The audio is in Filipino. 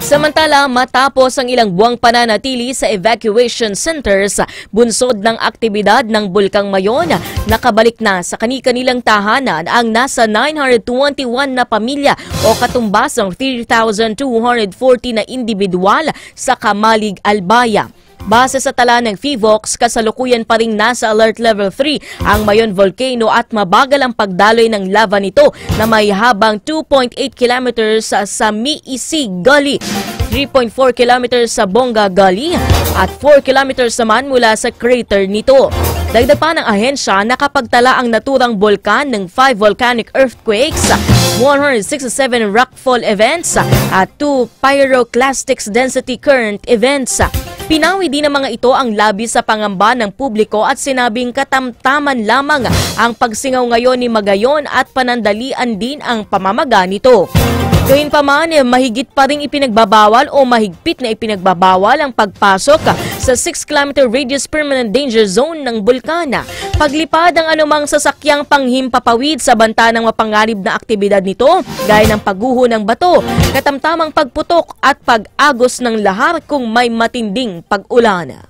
Samantala, matapos ang ilang buwang pananatili sa evacuation centers, bunsod ng aktibidad ng Bulkang Mayon, nakabalik na sa kani-kanilang tahanan ang nasa 921 na pamilya o katumbasang 3,240 na individual sa Kamalig, Albaya. Base sa tala ng PHIVOLCS, kasalukuyan pa ring nasa Alert Level 3 ang Mayon Volcano at mabagal ang pagdaloy ng lava nito na may habang 2.8 kilometers sa Miisi Gully, 3.4 kilometers sa Bonga Gully at 4 kilometers naman mula sa crater nito. Dagdag pa ng ahensya, nakapagtala ang naturang bulkan ng 5 volcanic earthquakes, 167 rockfall events at 2 pyroclastics density current events. Pinawi din ng mga ito ang labis sa pangamba ng publiko at sinabing katamtaman lamang ang pagsingaw ngayon ni Magayon at panandalian din ang pamamaga nito. Gayunpaman, mahigit pa ring ipinagbabawal o mahigpit na ipinagbabawal ang pagpasok sa 6-kilometer radius permanent danger zone ng bulkana. Paglipad ang anumang sasakyang panghimpapawid sa banta ng mapanganib na aktibidad nito, gaya ng pagguho ng bato, katamtamang pagputok at pag-agos ng lahar kung may matinding pag-ulan.